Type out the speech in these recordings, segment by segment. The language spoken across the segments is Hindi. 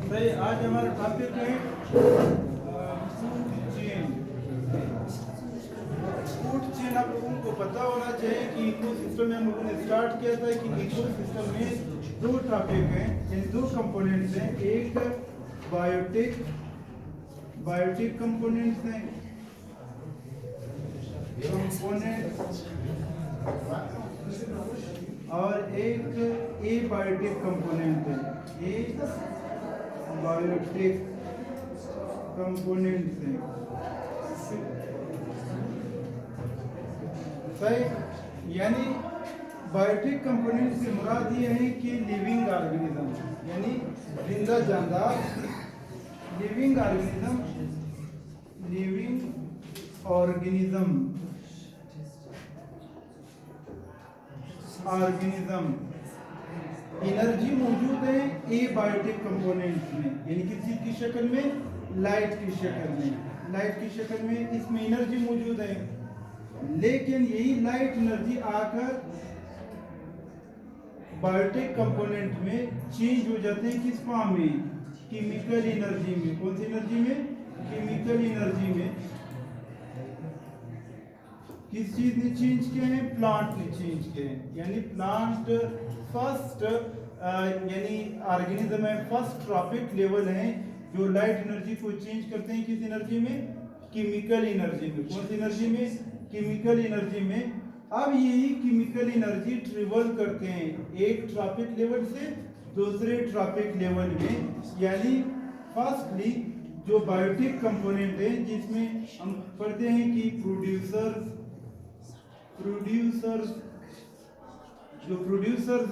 भाई आज हमारा टॉपिक है फूड चेन। आप लोगों को पता होना चाहिए कि इकोसिस्टम में हम लोगों ने स्टार्ट किया था कि इकोसिस्टम में दो टॉपिक हैं, इन दो कंपोनेंट्स हैं। एक बायोटिक कंपोनेंट्स हैं, और एक एबायोटिक कंपोनेंट है। एक बायोटिक कंपोनेंट्स हैं, सही। यानी बायोटिक कंपोनेंट से मुराद ये है कि लिविंग ऑर्गेनिज्म, यानी जिंदा जानदार लिविंग ऑर्गेनिज्म एनर्जी मौजूद है एबायोटिक कंपोनेंट्स में, यानी किस चीज की शक्ल में, लाइट की शक्ल में इसमें एनर्जी मौजूद है। लेकिन यही लाइट एनर्जी आकर बायोटिक कंपोनेंट में चेंज हो जाते हैं किस फॉर्म में, केमिकल एनर्जी में। कौन सी एनर्जी में, केमिकल एनर्जी में। किस चीज ने चेंज किया है, प्लांट ने चेंज किया है। यानी प्लांट फर्स्ट यानी ऑर्गेनिज्म है, फर्स्ट ट्रॉपिक लेवल है जो लाइट एनर्जी को चेंज करते हैं किस एनर्जी में, केमिकल एनर्जी में। कौन सी एनर्जी में, केमिकल एनर्जी में। अब यही केमिकल एनर्जी ट्रेवल करते हैं एक ट्रॉपिक लेवल से दूसरे ट्रॉपिक लेवल में। यानी फर्स्टली जो बायोटिक कंपोनेंट है जिसमें हम पढ़ते हैं कि प्रोड्यूसर्स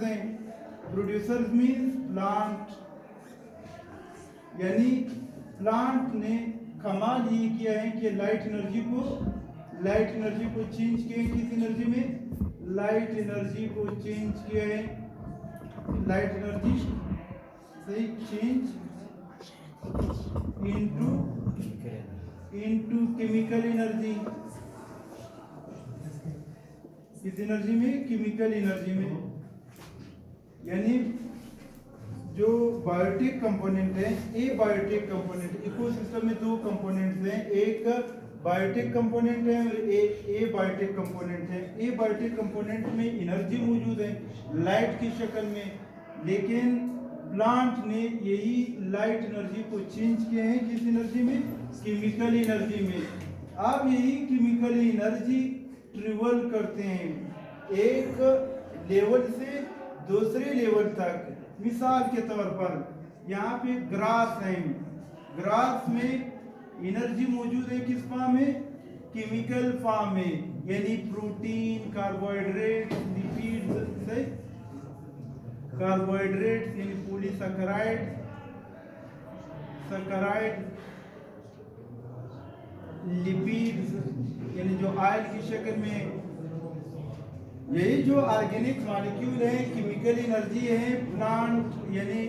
हैं, प्रोड्यूसर्स मीन्स प्लांट। यानी प्लांट ने कमाल ये किया है कि लाइट एनर्जी को चेंज किया है किस एनर्जी में, लाइट एनर्जी को चेंज किया है, लाइट एनर्जी सही चेंज इनटू केमिकल एनर्जी। किस एनर्जी में, केमिकल एनर्जी में। यानी जो बायोटिक कंपोनेंट है, एबायोटिक कंपोनेंट, इकोसिस्टम में दो कंपोनेंट्स हैं, एक बायोटिक कंपोनेंट है और एबायोटिक कंपोनेंट है। एबायोटिक कंपोनेंट में एनर्जी मौजूद है लाइट की शक्ल में, लेकिन प्लांट ने यही लाइट एनर्जी को चेंज किया है किस एनर्जी में, केमिकल एनर्जी में। अब यही केमिकल एनर्जी ट्रेवल करते हैं एक लेवल से दूसरे लेवल तक। मिसाल के तौर पर यहाँ पे ग्रास है, ग्रास में एनर्जी मौजूद है किस फॉर्म में, केमिकल फॉर्म में। यानी प्रोटीन, कार्बोहाइड्रेट, लिपिड्स से, कार्बोहाइड्रेट्स यानी पॉलीसैकेराइड, लिपिड्स यानी जो ऑयल की शक्ल में। यही जो ऑर्गेनिक मॉलिक्यूल है, केमिकल एनर्जी है, प्लांट यानी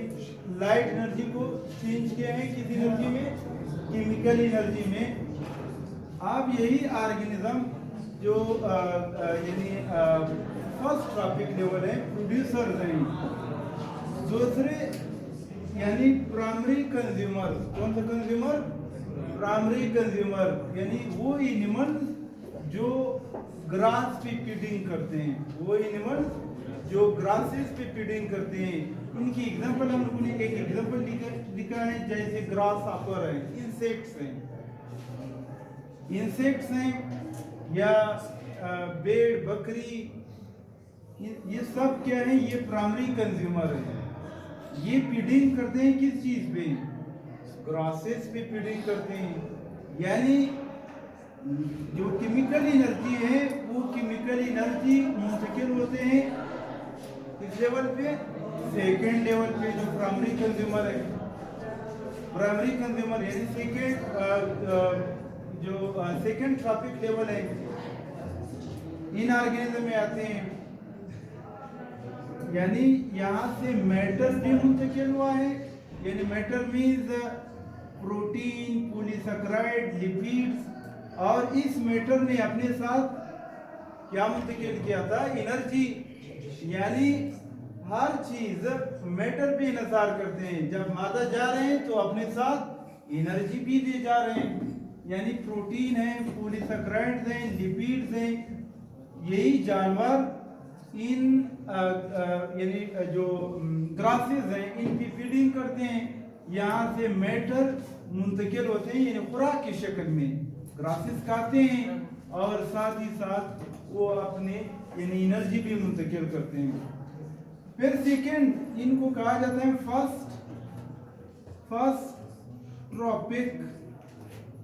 लाइट एनर्जी को चेंज किया है किस एनर्जी में, केमिकल एनर्जी में। अब यही ऑर्गेनिज्म जो यानी फर्स्ट ट्रॉपिक लेवल है, प्रोड्यूसर्स हैं। दूसरे यानी प्राइमरी कंज्यूमर। कौन सा कंज्यूमर, प्राइमरी कंज्यूमर यानी वो एनिमल्स जो ग्रास पे फीडिंग करते हैं, वो एनिमल्स जो ग्रासेस पे फीडिंग करते हैं। इनकी एग्जांपल हम लोगों ने एक एग्जांपल लिखा है, जैसे ग्रास हॉपर है, इंसेक्ट्स हैं या भेड़, बकरी, ये सब क्या है, ये प्राइमरी कंज्यूमर है। ये फीडिंग करते हैं किस चीज पे, ग्रासेस पे फीडिंग करते हैं। यानी जो केमिकल एनर्जी है वो केमिकल एनर्जी मुंतकिल होते हैं किस लेवल पे, सेकेंड लेवल पे। जो प्राइमरी कंज्यूमर है, प्राइमरी कंज्यूमर यानी सेकेंड ट्रॉपिक लेवल है, इन ऑर्गेनिज्म में आते हैं। यानी यहाँ से मैटर भी मुंतकिल हुआ है, यानी matter means protein, polysaccharide, lipids, और इस मैटर ने अपने साथ क्या मुंतकिल किया था? एनर्जी। यानी हर चीज मैटर पे इन्हिसार करते हैं। जब मादा जा रहे हैं तो अपने साथ एनर्जी भी दे जा रहे हैं। यानी प्रोटीन है, पॉलीसेकेराइड्स हैं, लिपिड्स हैं, यही जानवर इन यानी जो ग्रासेस हैं इनकी फीडिंग करते हैं। यहाँ से मैटर मुंतकिल होते हैं यानी खुराक की शक्ल में ग्रासेस खाते हैं और साथ ही साथ वो अपने यानी एनर्जी भी मुंतकिल करते हैं। फिर सेकंड इनको कहा जाता है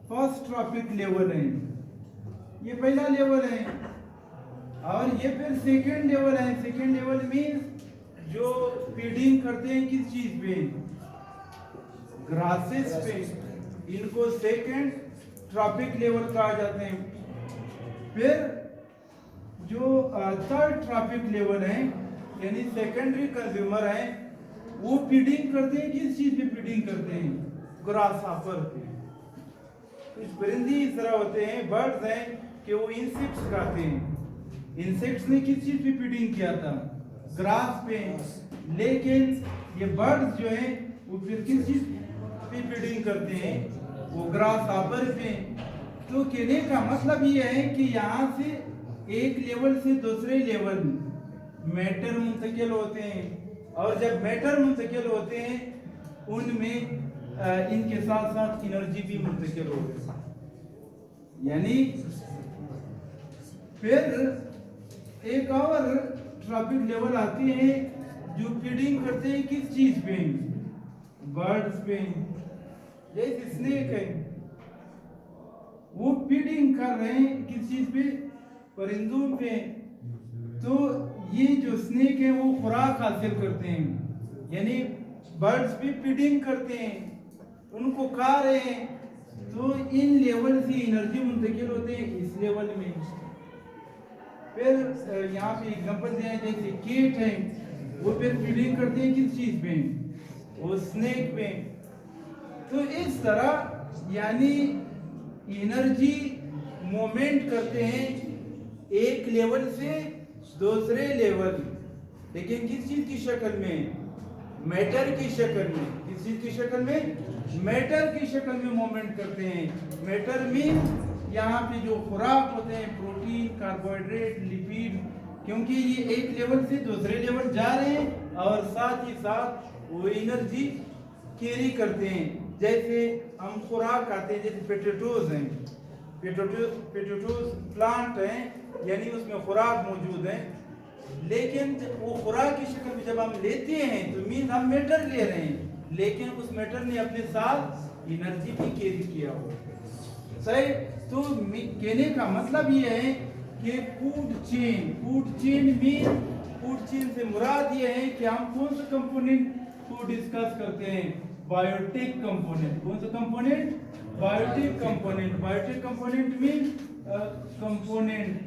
फर्स्ट ट्रॉपिक लेवल है। ये पहला लेवल है और ये फिर सेकंड लेवल है। सेकंड लेवल मींस जो फीडिंग करते हैं किस चीज पे? ग्रासेस पे। इनको सेकंड ट्रॉपिक लेवल कहा जाते हैं। फिर जो थर्ड ट्रॉपिक लेवल है यानी सेकेंडरी कंज्यूमर है, वो फीडिंग करते हैं किस चीज पे फीडिंग करते हैं? ग्रासहॉपर पे। कुछ परिंदे इस तरह होते हैं, बर्ड्स हैं कि वो इंसेक्ट्स खाते हैं। इंसेक्ट्स ने किस चीज पे फीडिंग किया था? ग्रास पे। लेकिन ये बर्ड्स जो हैं वो फिर किस चीज पे फीडिंग करते हैं? वो ग्रासहॉपर पे। तो कहने का मतलब ये है कि यहाँ से एक लेवल से दूसरे लेवल मैटर मुंतकिल होते हैं और जब मैटर मुंतकिल होते हैं उनमें इनके साथ साथ एनर्जी भी मुंतकिल होती है। यानी फिर एक और ट्रॉपिक लेवल आती है जो फीडिंग करते हैं किस चीज पे? बर्ड्स पे। जैसे स्नेक है वो फीडिंग कर रहे हैं किस चीज पे? परिंदों पे। तो ये जो स्नेक है वो खुराक हासिल करते हैं यानी बर्ड्स भी फीडिंग करते हैं, उनको खा रहे हैं। तो इन लेवल से एनर्जी मुंतकिल होते हैं इस लेवल में। फिर यहाँ पे एग्जांपल दिया है जैसे कीट है वो फिर फीडिंग करते हैं किस चीज पे? वो स्नेक पे। तो इस तरह यानी एनर्जी मूवमेंट करते हैं एक लेवल से दूसरे लेवल, लेकिन किस चीज की शक्ल में? मैटर की शक्ल में। किस चीज की शक्ल में? मैटर की शक्ल में मूवमेंट करते हैं। मैटर मीन यहाँ पे जो खुराक होते हैं प्रोटीन, कार्बोहाइड्रेट, लिपिड, क्योंकि ये एक लेवल से दूसरे लेवल जा रहे हैं और साथ ही साथ वो एनर्जी कैरी करते हैं। जैसे हम खुराक खाते हैं, जैसे पोटैटोज हैं, पोटैटोज प्लांट हैं यानी उसमें खुराक मौजूद है। लेकिन वो खुराक की शक्ल में जब हम लेते हैं तो मीन हम मैटर ले रहे हैं, लेकिन उस मैटर ने अपने साथ एनर्जी भी कैरी किया हो। सही? तो कहने का मतलब ये है कि food chain mean food chain से मुराद ये है कि हम कौन सा कंपोनेंट को डिस्कस करते हैं? Biotic component. कौन सा component? Biotic component. Biotic component mean component.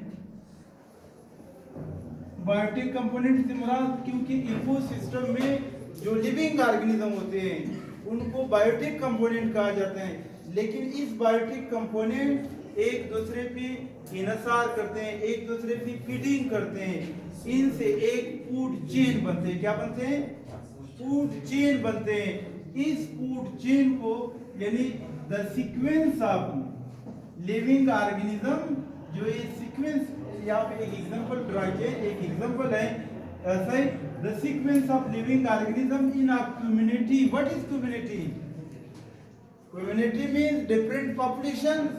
Biotic component से मुराद क्योंकि इकोसिस्टम में जो लिविंग ऑर्गेनिज्म होते हैं उनको बायोटिक कंपोनेंट कहा जाता है। लेकिन इस बायोटिक कंपोनेंट एक दूसरे पे इन्हिसार करते हैं, एक दूसरे पे फीडिंग करते हैं। इनसे एक फूड चेन बनते हैं। क्या बनते हैं? फूड चेन बनते हैं। इस फूड चेन को यानी the sequence of living organism, जो ये सीक्वेंस यहाँ पे एक एग्जांपल ड्रा किया, एक एग्जांपल है ऐसा ही the sequence of living organism in a community. What is community? Community means different population,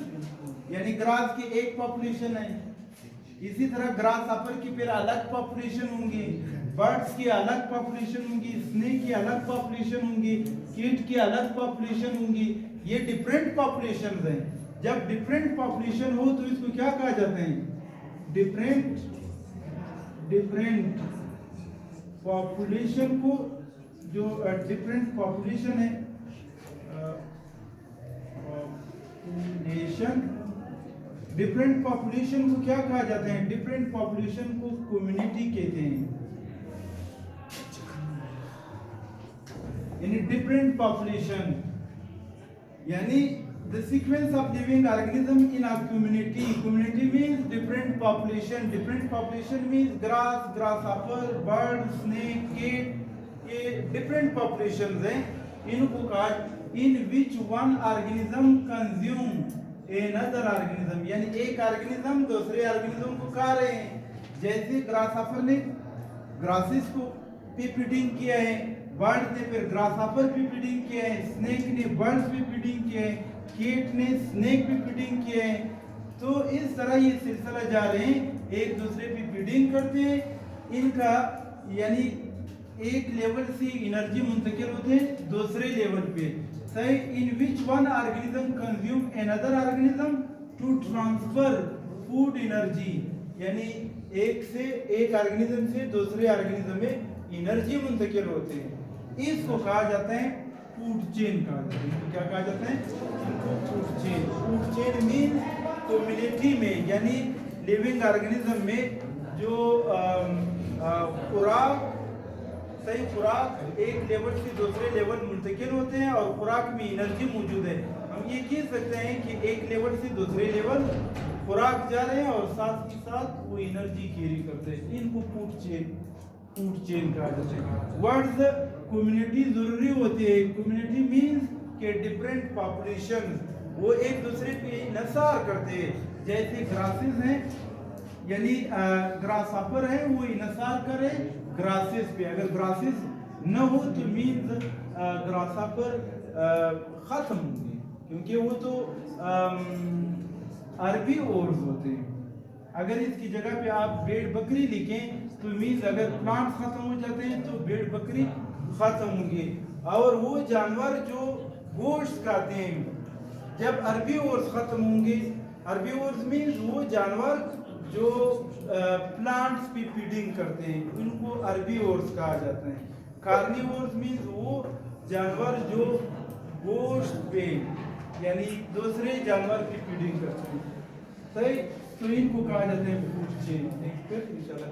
यानी ग्रास की एक पॉपुलेशन है, इसी तरह ग्रास हॉपर की फिर अलग पॉपुलेशन होंगी, बर्ड्स की अलग पॉपुलेशन होंगी, स्नेक की अलग पॉपुलेशन होंगी, कीट की अलग पॉपुलेशन होंगी। ये डिफरेंट पॉपुलेशंस हैं। जब डिफरेंट पॉपुलेशन हो तो इसको क्या कहा जाता है? डिफरेंट पॉपुलेशन को, जो डिफरेंट पॉपुलेशन है, डिफरेंट पॉपुलेशन को क्या कहा जाता है? डिफरेंट पॉपुलेशन को कम्युनिटी कहते हैं। यानी डिफरेंट पॉपुलेशन यानी the sequence of living organism in a community. Community means different population. Different population means grass, grasshopper, bird, snake, cat. ये different populations हैं. इनको कहा in which one organism consume another organism. यानी एक organism दूसरे organism को खा रहे हैं. जैसे grasshopper ने grasses को पे फीडिंग किया है, बर्ड ने फिर ग्रासहॉपर पे फीडिंग किया है, स्नेक ने बर्ड्स पे फीडिंग किया है, कीट ने स्नेक पे फीडिंग किया है. तो इस तरह ये सिलसिला जा रहे हैं, एक दूसरे पे फीडिंग करते हैं. इनका यानी एक लेवल से एनर्जी मुंतकिल होते हैं दूसरे लेवल पे. सही. In which one organism consume another organism to transfer food energy. यानी एक ऑर्गेनिज्म से दूसरे ऑर्गेनिज्म में एनर्जी मुंतकिल होते हैं. इसको कहा जाता है फूड चेन. कहा जाता है क्या कहा जाता है? Food chain. Food chain mean community में यानी लिविंग ऑर्गेनिज्म में जो खुराक सही खुराक एक लेवल से दूसरे लेवल मुंतकिल होते हैं और खुराक में एनर्जी मौजूद है. हम ये कह सकते हैं कि एक लेवल से दूसरे लेवल खुराक जा रहे हैं और साथ ही साथ वो एनर्जी कैरी करते हैं. इनको फूड चेन कहा जाता है. वर्ड्स कम्युनिटी जरूरी होती है. कम्युनिटी मींस के डिफरेंट पॉपुलेशन वो एक दूसरे पे इंसार करते हैं. जैसे ग्रासेस हैं यानी ग्रासहॉपर है वो इंसार करे ग्रासेस पे. अगर ग्रासेस न हो तो मींस ग्रासहॉपर खत्म होंगे क्योंकि वो तो अरबी ओर्स होते हैं. अगर इसकी जगह पे आप भेड़ बकरी लिखें तो मीन्स अगर प्लांट खत्म हो जाते हैं तो भेड़ बकरी खत्म होंगे. और वो जानवर जो गोश्त खाते हैं जब अरबी ओर्स खत्म होंगे. अरबी ओर्स मीन्स वो जानवर जो प्लांट्स पे फीडिंग करते हैं उनको अरबी ओर्स कहा जाता है. कार्निवोर्स मीन्स वो जानवर जो गोश्त पे यानी दूसरे जानवर की फीडिंग करते हैं. सही. तो इनको कहा जाता है फूड चेन. फिर इंशाल्लाह